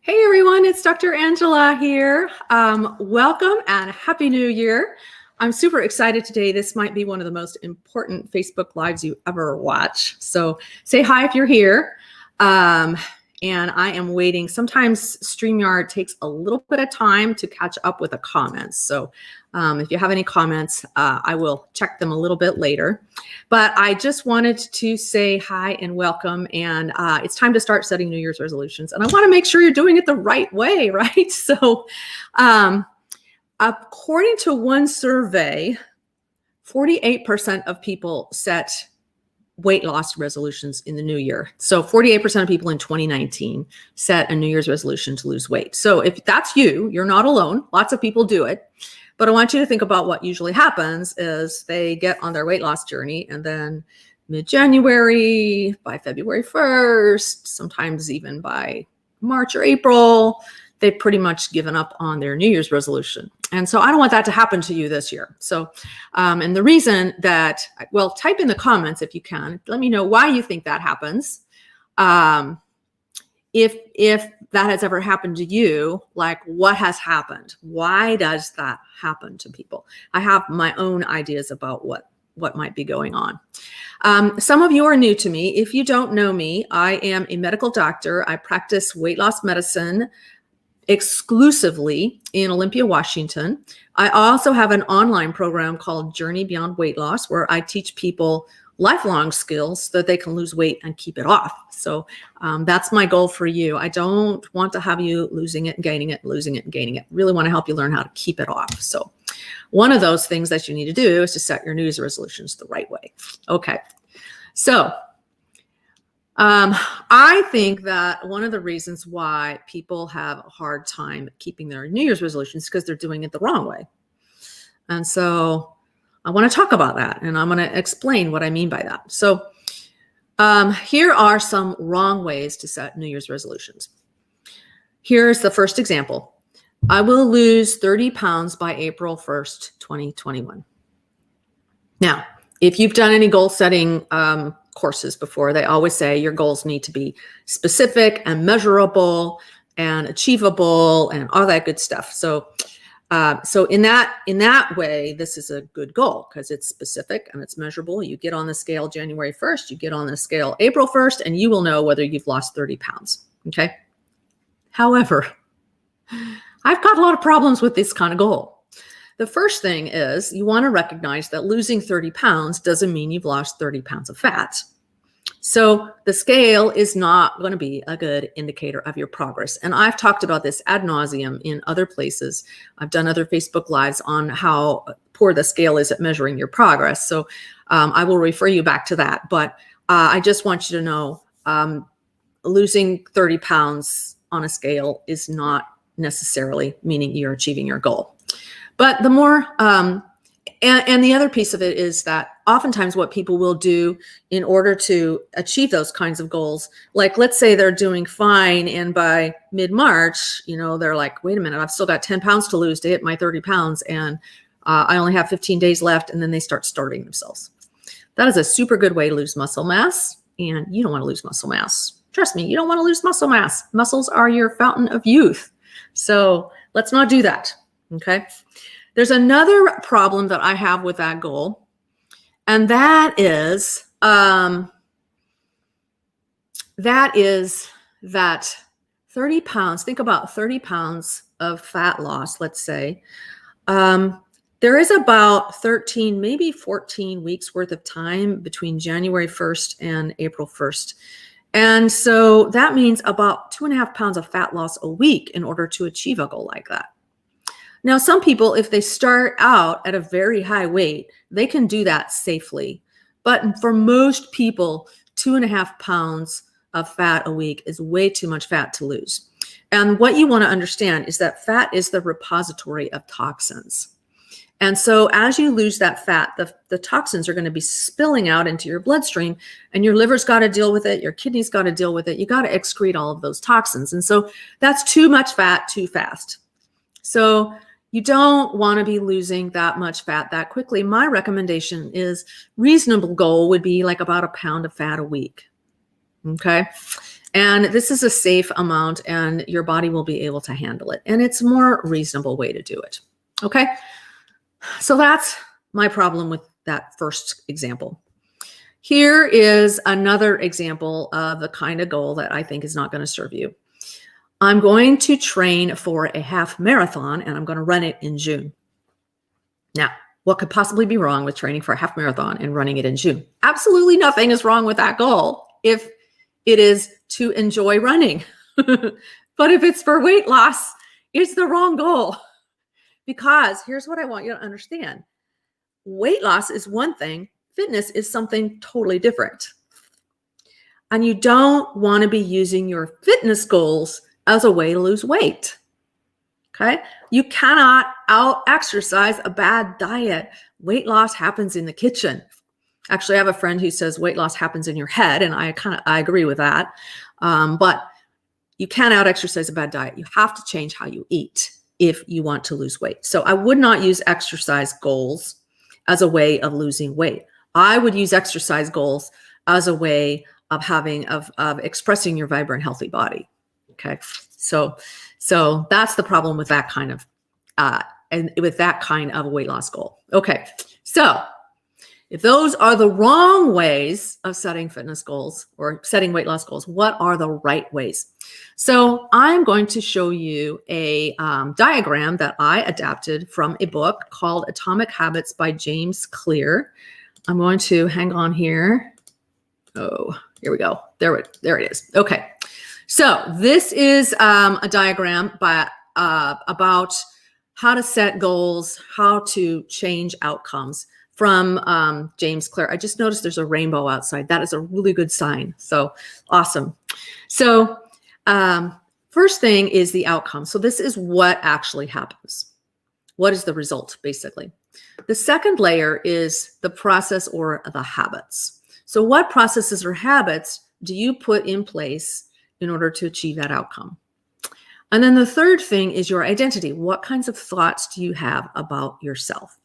Hey everyone, it's Dr. Angela here. Welcome and Happy New Year. I'm super excited today. This might be one of the most important Facebook Lives you ever watch. So say hi if you're here. And I am waiting. Sometimes StreamYard takes a little bit of time to catch up with the comments. So if you have any comments, I will check them a little bit later. But I just wanted to say hi and welcome. And it's time to start setting New Year's resolutions. And I want to make sure you're doing it the right way, right? So according to one survey, 48% of people set weight loss resolutions in the new year. So 48% of people in 2019 set a New Year's resolution to lose weight. So if that's you, you're not alone. Lots of people do it. But I want you to think about what usually happens is they get on their weight loss journey, and then mid-January, by February 1st, sometimes even by March or April, they've pretty much given up on their New Year's resolution. And so I don't want that to happen to you this year. So, and the reason that, well, type in the comments if you can. Let me know why you think that happens. If that has ever happened to you, like what has happened? Why does that happen to people? I have my own ideas about what might be going on. Some of you are new to me. If you don't know me, I am a medical doctor. I practice weight loss medicine exclusively in Olympia, Washington. I also have an online program called Journey Beyond Weight Loss, where I teach people lifelong skills so that they can lose weight and keep it off. So that's my goal for you. I don't want to have you losing it and gaining it, losing it and gaining it. Really want to help you learn how to keep it off. So one of those things that you need to do is to set your New Year's resolutions the right way. Okay. So I think that one of the reasons why people have a hard time keeping their New Year's resolutions is because they're doing it the wrong way. And so I want to talk about that, and I'm going to explain what I mean by that. So here are some wrong ways to set New Year's resolutions. Here's the first example. I will lose 30 pounds by April 1st, 2021. Now, if you've done any goal setting courses before, they always say your goals need to be specific and measurable and achievable and all that good stuff. So in that way, this is a good goal because it's specific and it's measurable. You get on the scale January 1st, you get on the scale April 1st, and you will know whether you've lost 30 pounds. Okay. However, I've got a lot of problems with this kind of goal. The first thing is you want to recognize that losing 30 pounds doesn't mean you've lost 30 pounds of fat. So the scale is not going to be a good indicator of your progress. And I've talked about this ad nauseum in other places. I've done other Facebook Lives on how poor the scale is at measuring your progress. So I will refer you back to that. But I just want you to know losing 30 pounds on a scale is not necessarily meaning you're achieving your goal. But the more, and the other piece of it is that oftentimes what people will do in order to achieve those kinds of goals, like let's say they're doing fine and by mid-March, they're like, wait a minute, I've still got 10 pounds to lose to hit my 30 pounds and I only have 15 days left, and then they start starving themselves. That is a super good way to lose muscle mass, and you don't want to lose muscle mass. Trust me, you don't want to lose muscle mass. Muscles are your fountain of youth. So let's not do that. Okay. There's another problem that I have with that goal, and that is that 30 pounds, think about 30 pounds of fat loss, let's say. There is about 13, maybe 14 weeks worth of time between January 1st and April 1st. And so that means about 2.5 pounds of fat loss a week in order to achieve a goal like that. Now, some people, if they start out at a very high weight, they can do that safely. But for most people, 2.5 pounds of fat a week is way too much fat to lose. And what you want to understand is that fat is the repository of toxins. And so as you lose that fat, the toxins are going to be spilling out into your bloodstream, and your liver's got to deal with it. Your kidneys got to deal with it. You got to excrete all of those toxins. And so that's too much fat too fast. So you don't want to be losing that much fat that quickly. My recommendation is reasonable goal would be like about 1 pound of fat a week. Okay. And this is a safe amount and your body will be able to handle it. And it's a more reasonable way to do it. Okay. So that's my problem with that first example. Here is another example of the kind of goal that I think is not going to serve you. I'm going to train for a half marathon and I'm going to run it in June. Now, what could possibly be wrong with training for a half marathon and running it in June? Absolutely nothing is wrong with that goal if it is to enjoy running. But if it's for weight loss, it's the wrong goal. Because here's what I want you to understand. Weight loss is one thing. Fitness is something totally different. And you don't want to be using your fitness goals as a way to lose weight. Okay? You cannot out-exercise a bad diet. Weight loss happens in the kitchen. Actually, I have a friend who says weight loss happens in your head, and I agree with that. But you can't out-exercise a bad diet. You have to change how you eat if you want to lose weight. So I would not use exercise goals as a way of losing weight. I would use exercise goals as a way of expressing your vibrant, healthy body. Okay, so that's the problem with that kind of weight loss goal. Okay, so if those are the wrong ways of setting fitness goals or setting weight loss goals, what are the right ways? So I'm going to show you a diagram that I adapted from a book called Atomic Habits by James Clear. I'm going to hang on here. Oh, here we go. There it is. Okay. So this is a diagram about how to set goals, how to change outcomes from James Clear. I just noticed there's a rainbow outside. That is a really good sign. So awesome. So first thing is the outcome. So this is what actually happens. What is the result, basically? The second layer is the process or the habits. So what processes or habits do you put in place in order to achieve that outcome? And then the third thing is your identity. What kinds of thoughts do you have about yourself?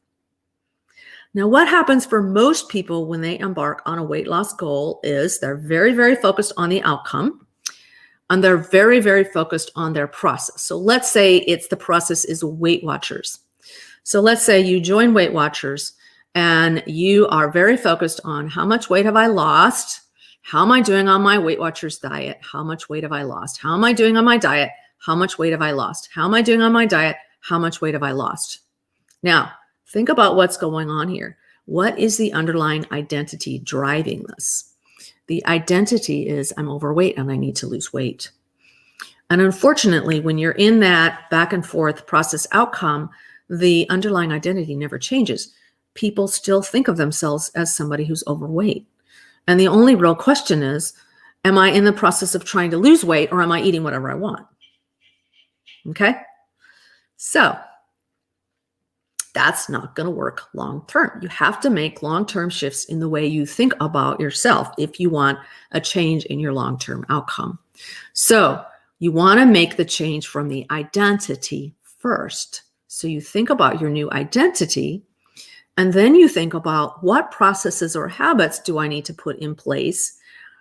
Now, what happens for most people when they embark on a weight loss goal is they're very, very focused on the outcome and they're very, very focused on their process. So let's say the process is Weight Watchers. So let's say you join Weight Watchers and you are very focused on how much weight have I lost? How am I doing on my Weight Watchers diet? How much weight have I lost? How am I doing on my diet? How much weight have I lost? How am I doing on my diet? How much weight have I lost? Now, think about what's going on here. What is the underlying identity driving this? The identity is I'm overweight and I need to lose weight. And unfortunately, when you're in that back and forth process outcome, the underlying identity never changes. People still think of themselves as somebody who's overweight. And the only real question is, am I in the process of trying to lose weight or am I eating whatever I want? Okay? So that's not going to work long term. You have to make long-term shifts in the way you think about yourself if you want a change in your long-term outcome. So you want to make the change from the identity first. So you think about your new identity, and then you think about what processes or habits do I need to put in place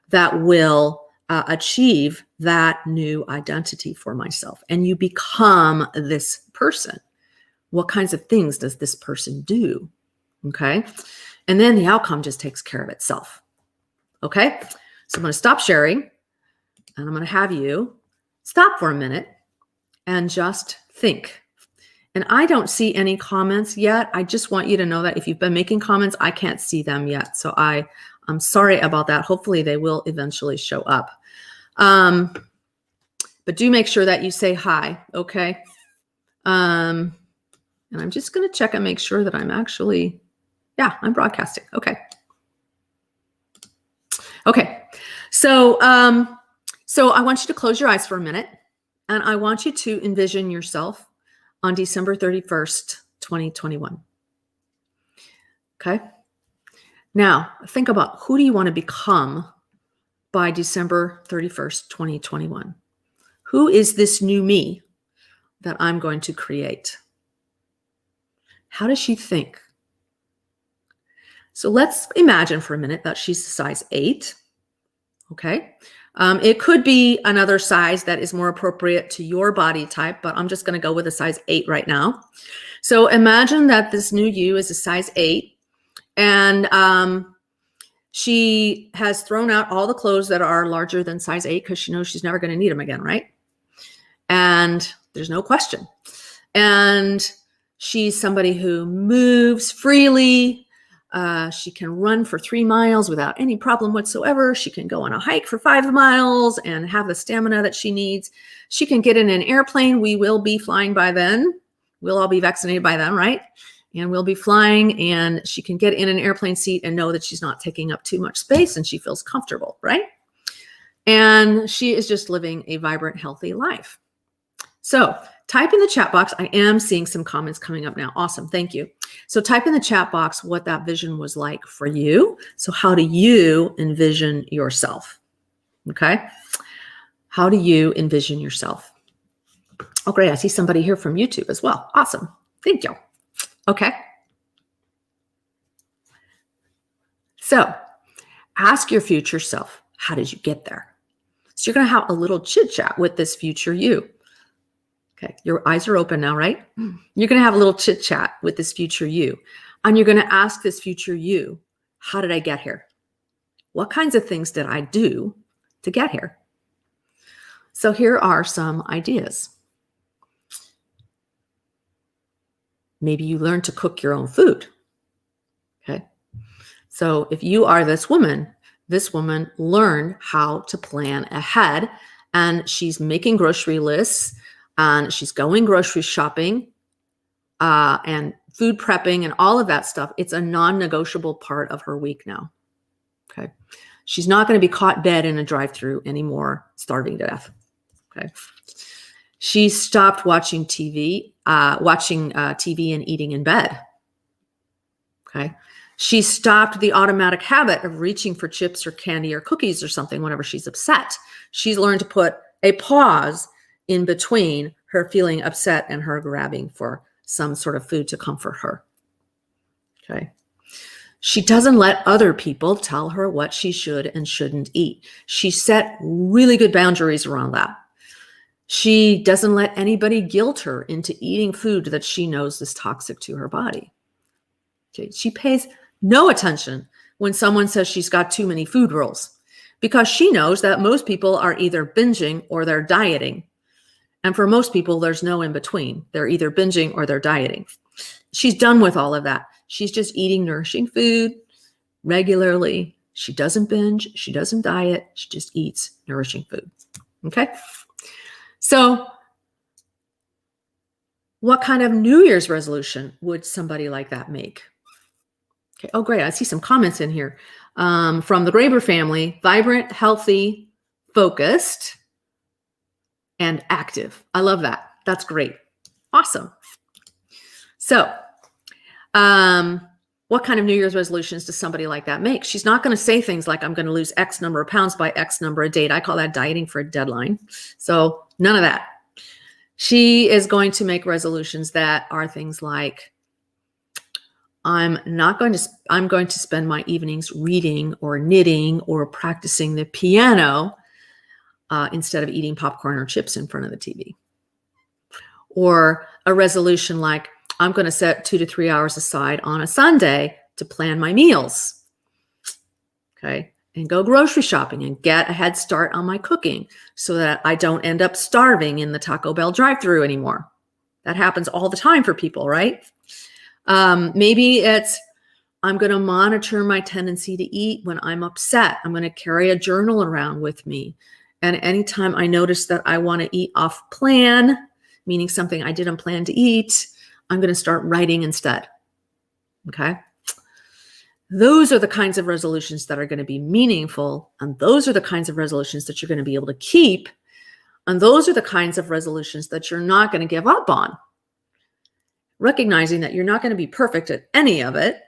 that will achieve that new identity for myself. And you become this person. What kinds of things does this person do? Okay. And then the outcome just takes care of itself. Okay. So I'm going to stop sharing and I'm going to have you stop for a minute and just think. And I don't see any comments yet. I just want you to know that if you've been making comments, I can't see them yet. So I'm sorry about that. Hopefully they will eventually show up. But do make sure that you say hi. Okay. And I'm just going to check and make sure that I'm actually, I'm broadcasting. Okay. Okay. So I want you to close your eyes for a minute and I want you to envision yourself on December 31st, 2021. Okay. Now think about who do you want to become by December 31st, 2021? Who is this new me that I'm going to create? How does she think? So let's imagine for a minute that she's a size 8. Okay. It could be another size that is more appropriate to your body type, but I'm just going to go with a size 8 right now. So imagine that this new you is a size 8, and she has thrown out all the clothes that are larger than size 8 because she knows she's never going to need them again, right? And there's no question. And she's somebody who moves freely. She can run for 3 miles without any problem whatsoever. She can go on a hike for 5 miles and have the stamina that she needs. She can get in an airplane. We will be flying by then. We'll all be vaccinated by then, right? And we'll be flying, and she can get in an airplane seat and know that she's not taking up too much space, and she feels comfortable, right? And she is just living a vibrant, healthy life. So type in the chat box. I am seeing some comments coming up now. Awesome. Thank you. So type in the chat box what that vision was like for you. So how do you envision yourself? Okay. How do you envision yourself? Oh, great. I see somebody here from YouTube as well. Awesome. Thank you. Okay. So ask your future self, how did you get there? So you're going to have a little chit chat with this future you. Okay. Your eyes are open now, right? You're going to have a little chit chat with this future you. And you're going to ask this future you, how did I get here? What kinds of things did I do to get here? So here are some ideas. Maybe you learned to cook your own food. Okay. So if you are this woman learned how to plan ahead, and she's making grocery lists, and she's going grocery shopping, and food prepping and all of that stuff. It's a non-negotiable part of her week now. Okay. She's not going to be caught dead in a drive-through anymore, starving to death. Okay. She stopped watching TV and eating in bed. Okay. She stopped the automatic habit of reaching for chips or candy or cookies or something whenever she's upset. She's learned to put a pause in between her feeling upset and her grabbing for some sort of food to comfort her. Okay. She doesn't let other people tell her what she should and shouldn't eat. She set really good boundaries around that. She doesn't let anybody guilt her into eating food that she knows is toxic to her body. Okay. She pays no attention when someone says she's got too many food rules, because she knows that most people are either binging or they're dieting. And for most people, there's no in between. They're either binging or they're dieting. She's done with all of that. She's just eating nourishing food regularly. She doesn't binge. She doesn't diet. She just eats nourishing food. Okay. So what kind of New Year's resolution would somebody like that make? Okay. Oh, great. I see some comments in here from the Graber family. Vibrant, healthy, focused, and active. I love that. That's great. Awesome. So what kind of New Year's resolutions does somebody like that make? She's not going to say things like, I'm going to lose X number of pounds by X number of date. I call that dieting for a deadline. So none of that. She is going to make resolutions that are things like, I'm going to spend my evenings reading or knitting or practicing the piano instead of eating popcorn or chips in front of the TV. Or a resolution like, I'm going to set 2 to 3 hours aside on a Sunday to plan my meals. Okay. And go grocery shopping and get a head start on my cooking so that I don't end up starving in the Taco Bell drive-thru anymore. That happens all the time for people, right? Maybe it's, I'm going to monitor my tendency to eat when I'm upset. I'm going to carry a journal around with me. And anytime I notice that I want to eat off plan, meaning something I didn't plan to eat, I'm going to start writing instead. Okay. Those are the kinds of resolutions that are going to be meaningful. And those are the kinds of resolutions that you're going to be able to keep. And those are the kinds of resolutions that you're not going to give up on. Recognizing that you're not going to be perfect at any of it,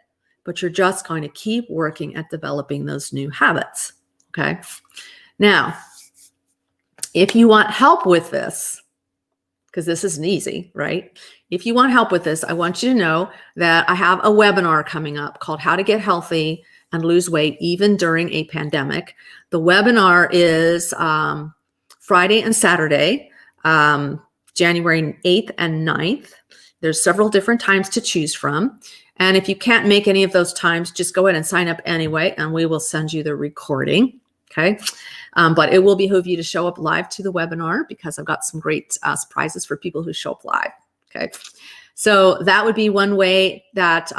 but you're just going to keep working at developing those new habits. Okay. Now, if you want help with this, because this isn't easy, right? If you want help with this, I want you to know that I have a webinar coming up called How to Get Healthy and lose weight even during a pandemic. The webinar is Friday and Saturday, January 8th and 9th. There's several different times to choose from. And if you can't make any of those times, just go ahead and sign up anyway, and we will send you the recording. Okay. But it will behoove you to show up live to the webinar, because I've got some great surprises for people who show up live. Okay. So that would be one way that,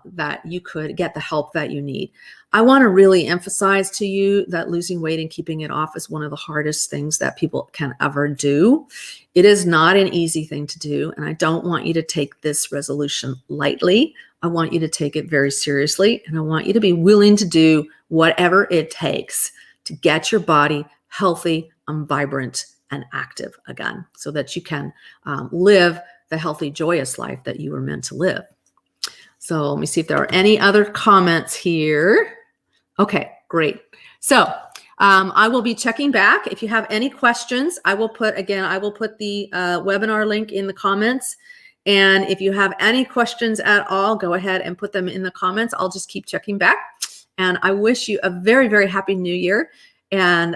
that you could get the help that you need. I want to really emphasize to you that losing weight and keeping it off is one of the hardest things that people can ever do. It is not an easy thing to do, and I don't want you to take this resolution lightly. I want you to take it very seriously, and I want you to be willing to do whatever it takes to get your body healthy and vibrant and active again, so that you can live the healthy, joyous life that you were meant to live. So let me see if there are any other comments here. Okay, great. So I will be checking back. If you have any questions, I will put the webinar link in the comments. And if you have any questions at all, go ahead and put them in the comments. I'll just keep checking back. And I wish you a very, very happy new year. And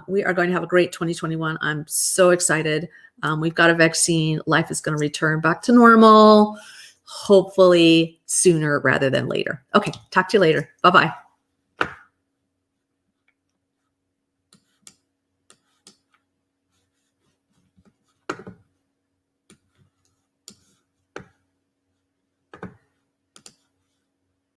we are going to have a great 2021. I'm so excited. We've got a vaccine. Life is going to return back to normal, hopefully sooner rather than later. Okay, talk to you later. Bye-bye.